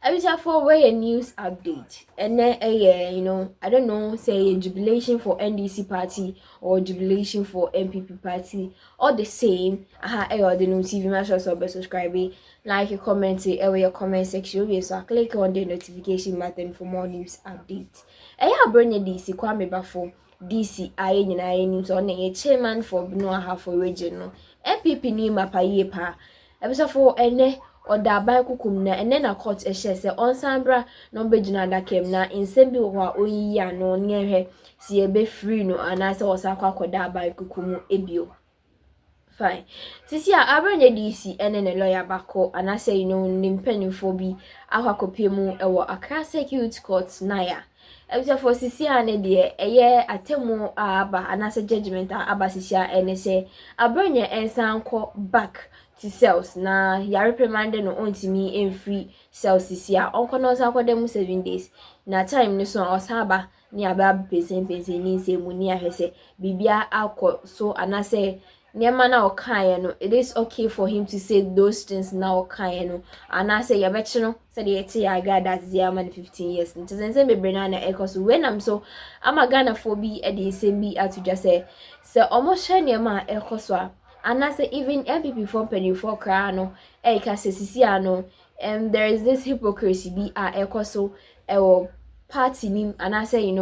Every time for a news update, and then I don't know, say a jubilation for NDC party or jubilation for MPP party, all the same. Or the new TV match also be subscribing, like a comment, your comment section. So click on the notification button for more news updates. Abronye DC Kwame Bafo DC aye nyina aye so na ye chairman for no ha for region no MPP ni mapaye pa ebisafo ene oda aban kukum na ene na court ehye se onsambra no begina da kem na nsem bi ho a oyiyi ano ne hwe si ebe free no anase osakwa akoda aban kukum ebio. Fine. Sisi Abronye DC ene ne lawyer bako anase ni mpanimfo bi akwakopie mu ewo Accra Circuit Court naya. Ebisa for sisi ane de eye atemu aba anase judgment aba sisi ene se Abronye ensanko back to cells na ya reprimande no ontimi enfree cells sisi onko no sa dem 7 days na time ni so osaba ni aba pesen ni se mu ni ahwese bibia akọ so anase Niema na okaye no, it is okay for him to say those things na okaye no. And I say yabechi no, said yeti I got that man 15 years. Ntizense bebre na na ekoso when I'm so I'm a Ghana phobia e dey same be to just say almost share niema ekoso and I say even MPP for penny for kra no e ka se sisi ano there is this hypocrisy be ekoso e party nim and I say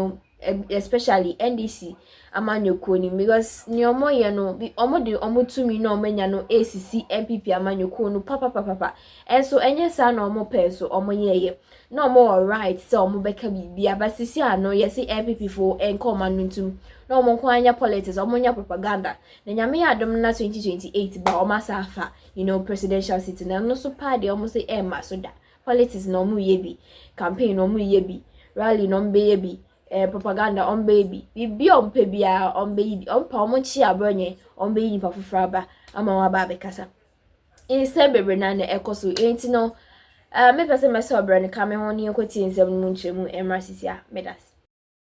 especially NDC amanyoko ni because ni omo ye no bi omo de omo tumi no omanya no ACC MPP amanyoko no papa enso enye sa na omo penso omo ye na omo alright so omo beka bibia basisi ano yes MPP for enko manuntum na omo ko anya politics omo nya propaganda na nyame ya adom na 2028 ba omo safa presidential seat na no so party omo say ma so da politics no omo ye bi campaign omo ye bi rally no mbe ye bi propaganda on baby bibi on pebia on baby on pa omonchi Abronye on baby pa fufraba ama wa ba bekasa in sebebe na na ekoso enti no me pese me so Abronye ka me honi ekoti nsem mu nchemu emrasisia medas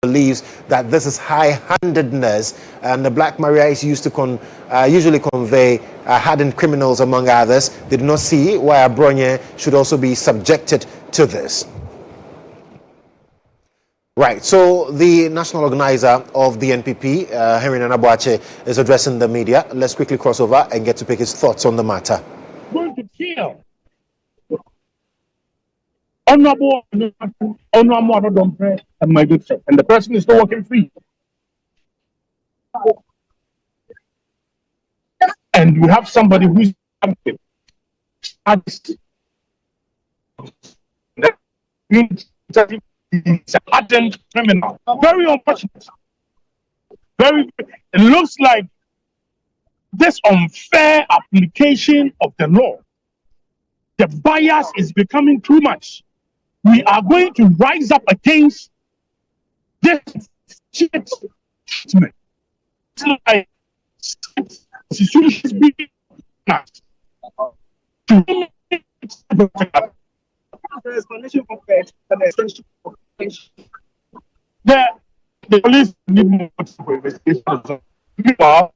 believes that this is high-handedness and the Black Maria is used to usually convey hardened criminals among others. They do not see why Abronye should also be subjected to this. Right, so the national organizer of the NPP, Henry Nanabuache, is addressing the media. Let's quickly cross over and get to pick his thoughts on the matter. Going to kill honorable and my good friend, and the person is still working free. And we have somebody who's he's a hardened criminal. Very unfortunate. It looks like this unfair application of the law. The bias is becoming too much. We are going to rise up against this treatment. Like institutions being the police need more investigation. Meanwhile,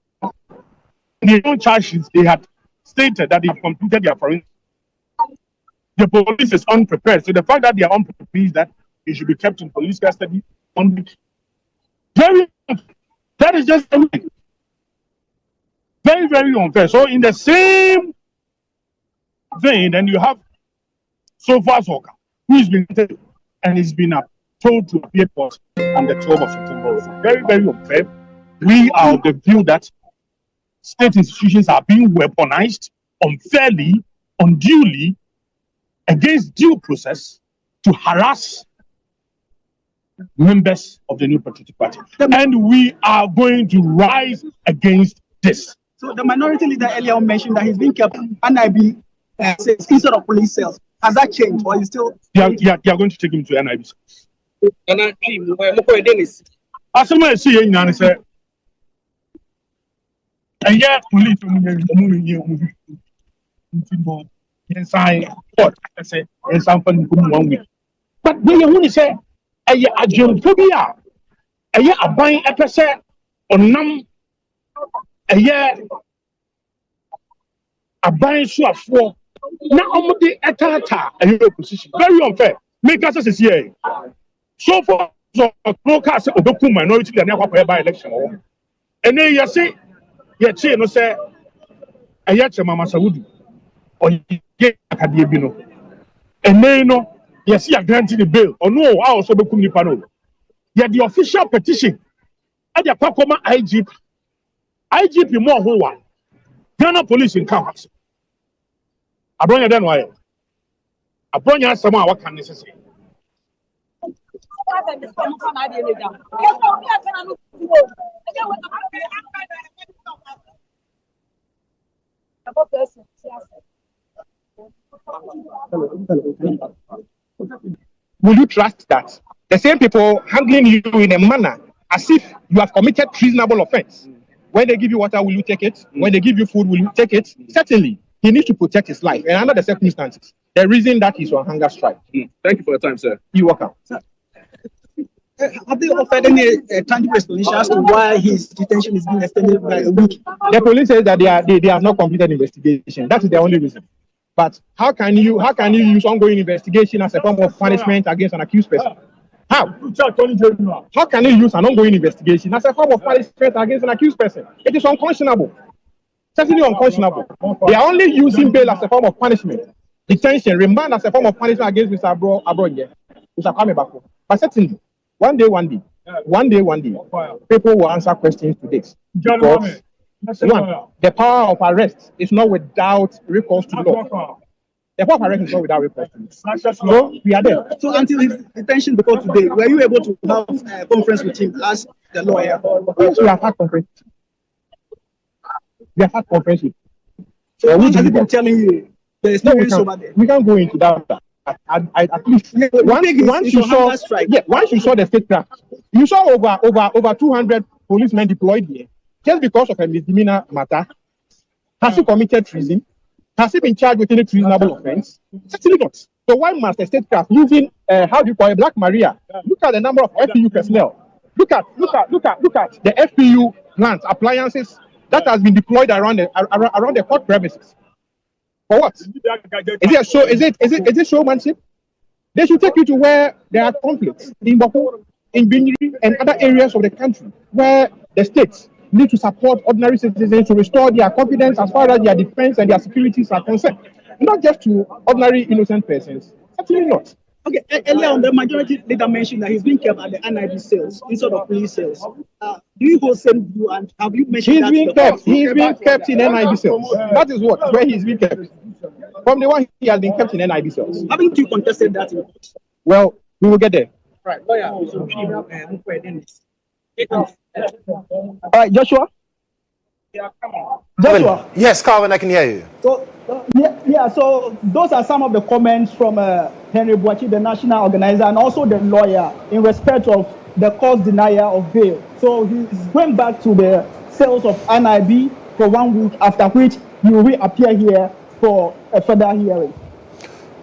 in their own charges, they had stated that they completed their forensic. The police is unprepared. So the fact that they are unprepared means that they should be kept in police custody on week. That is just very, very unfair. So in the same vein, then you have Sofa Soka, who has been and has been told to appear court on the 12th of September. Very, very unfair. We are of the view that state institutions are being weaponized unfairly, unduly, against due process to harass members of the New Patriotic Party. And we are going to rise against this. So the minority leader earlier mentioned that he's being kept NIB instead of police cells. Has that changed or is still? They are going to take him to NIB. As I see, you say, and yet police inside court, I say, in something 1 week. But when you say, a geophobia, a buying a person on num a year a buying so for Now I'm the etata and your position. Very unfair. Make us a here. So far, so broadcast Odoku minority than never by election. And then you say, you no say, I yet Mama Saudi or Akadibino. And then no, you see, I granted the bill or no, I also become the panel. Yet the official petition at the Pakoma IGP more whole one. Ghana police in campus. Abronye then why? Abronye has someone what can necessary. Will you trust that the same people handling you in a manner as if you have committed treasonable offense? When they give you water, will you take it? When they give you food, will you take it? Certainly, he needs to protect his life. And under the circumstances, the reason that he's on hunger strike. Thank you for your time, sir. You're welcome. Have they offered any tangible explanation as to why his detention is being extended by a week? The police says that they have not completed investigation. That is the only reason. But how can you use ongoing investigation as a form of punishment against an accused person? How? How can you use an ongoing investigation as a form of punishment against an accused person? It is unconscionable. Certainly unconscionable. They are only using bail as a form of punishment. Detention, remand as a form of punishment against Mr. Abronye, Mr. Kwame. But certainly, one day, people will answer questions to this. Because, one, the power of arrest is not without recourse to law. The power of arrest is not without recourse to law. So, we are there. So until his detention before today, were you able to have a conference with him as the lawyer? Yes, we have had conference. We have had conference. So what has he been telling you? There is no news over there. We can't go into that. At least once you saw the statecraft, you saw over 200 policemen deployed here just because of a misdemeanor matter. Has he committed treason? Has he been charged with any treasonable offense? Certainly not. So why must the statecraft using Black Maria? Look at the number of FPU personnel. Look at the FPU plants, appliances that has been deployed around the court premises. For what? Is it showmanship? They should take you to where there are conflicts in Boko, in Binyiri, and other areas of the country where the states need to support ordinary citizens to restore their confidence as far as their defense and their securities are concerned. Not just to ordinary innocent persons. Actually not. Okay, earlier on, the majority leader mentioned that he's being kept at the NIB cells instead of police cells. Do you hold same view, and have you mentioned that? He's being kept in NIB cells. That is where he's being kept. From the one he has been kept in NIB cells. Haven't you contested that? Well, we will get there. Right. All right, Joshua. Joshua. Yes, Calvin, I can hear you. So, so those are some of the comments from Henry Boachi, the national organizer, and also the lawyer in respect of the court's denial of bail. So he's going back to the cells of NIB for 1 week, after which he will reappear here for a further hearing.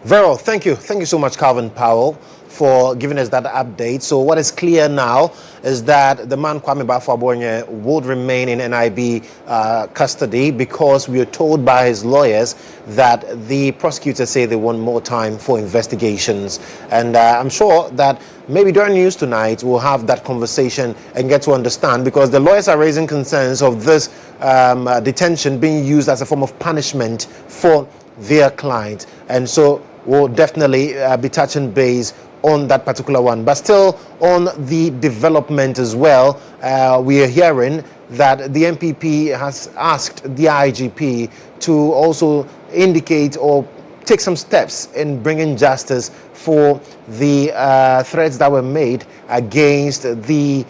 Very well. Thank you. Thank you so much, Calvin Powell, for giving us that update. So what is clear now is that the man Kwame Abronye would remain in NIB custody because we are told by his lawyers that the prosecutors say they want more time for investigations. And I'm sure that maybe during news tonight we'll have that conversation and get to understand, because the lawyers are raising concerns of this detention being used as a form of punishment for their client. And so we'll definitely be touching base on that particular one. But still on the development as well, we are hearing that the MPP has asked the IGP to also indicate or take some steps in bringing justice for the threats that were made against the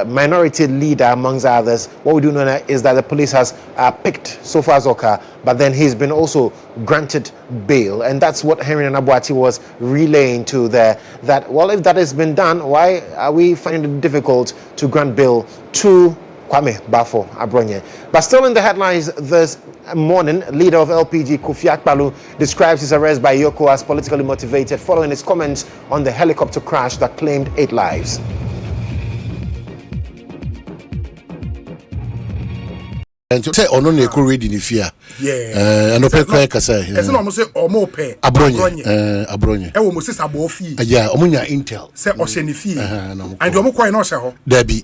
minority leader, amongst others. What we do know is that the police has picked Sofa Zoka, but then he's been also granted bail. And that's what Henry Nanabuati was relaying to there, that, well, if that has been done, why are we finding it difficult to grant bail to Kwame Abronye? But still in the headlines this morning, leader of LPG Kofi Akpalu describes his arrest by Yoko as politically motivated following his comments on the helicopter crash that claimed 8 lives. And say ono na ko read in fear. Yeah. And open cry kasa. Ese no mo say omo pe. Abronye. Abronye. E wo mo sisa bo fi. Yeah, omunya intel. Say o hye ne fi. And omo kwai no hye ho. There be.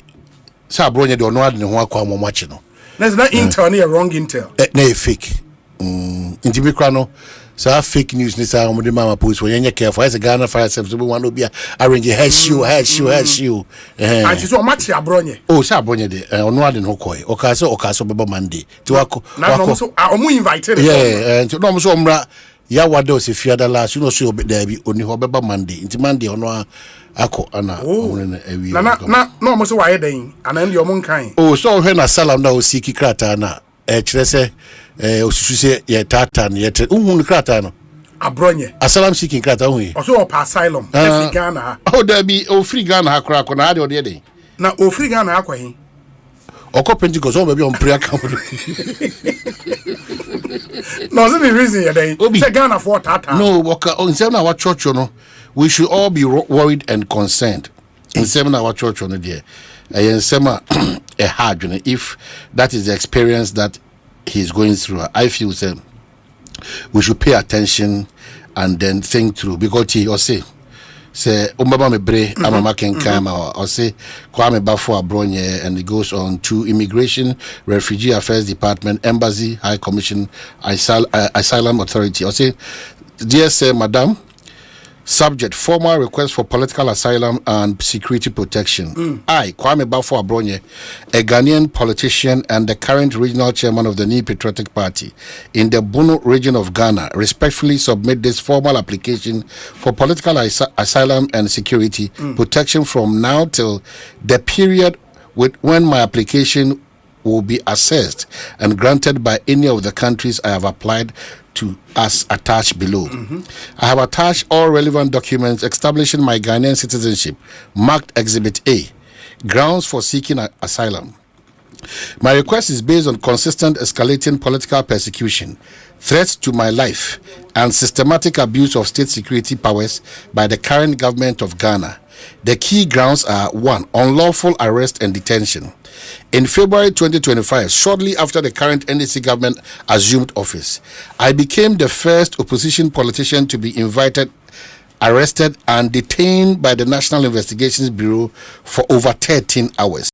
Say Abronye de ono ade ne ho akwa mo machi no. That's not intel, near wrong intel. Na fake. Inti bi kra no. So fake news ni sa omo de mama post when you careful. As a Ghana fire service we want to be arrange head you. And so much Abronye. Oh, say Abronye de ono ade no koi. Okaso beba Monday. Ti wako. Na no so omo invited. Yeah, and no so omra ya wado se fiada last you know so there be oni ho beba Monday. Inti Monday ono ako ana omo na ewi. Na no mo so wa ye den. Ana ndi omo nkan. Oh, so he na salam na o siki krata na kire se osusu se ye tata na ye uhun krata no Abronye asylum seeking krata hu o so pa asylum e Ghana ha oh there be o free Ghana ha kra na ade o de na o free Ghana ha kwa hin oko Pentecost o be on prayer camp no so the reason ye dey say Ghana for tata no oka on say na our church no we should all be worried and concerned in say na our church no there sema a hard if that is the experience that he's going through. I feel we should pay attention and then think through because he or say umbaba me bre amama kenkama or say kwame bafo Abronye and it goes on to Immigration Refugee Affairs Department, Embassy, High Commission, Asylum Authority. Or say dear sir, madam, subject formal request for political asylum and security protection. I, Kwame Bafo Abronye, a Ghanaian politician and the current regional chairman of the New Patriotic Party in the Bono region of Ghana, respectfully submit this formal application for political asylum and security protection from now till the period when my application will be assessed and granted by any of the countries I have applied to as attached below. I have attached all relevant documents establishing my Ghanaian citizenship, marked Exhibit A, grounds for seeking asylum. My request is based on consistent escalating political persecution, threats to my life, and systematic abuse of state security powers by the current government of Ghana. The key grounds are 1. Unlawful arrest and detention. In February 2025, shortly after the current NDC government assumed office, I became the first opposition politician to be invited, arrested, and detained by the National Investigations Bureau for over 13 hours.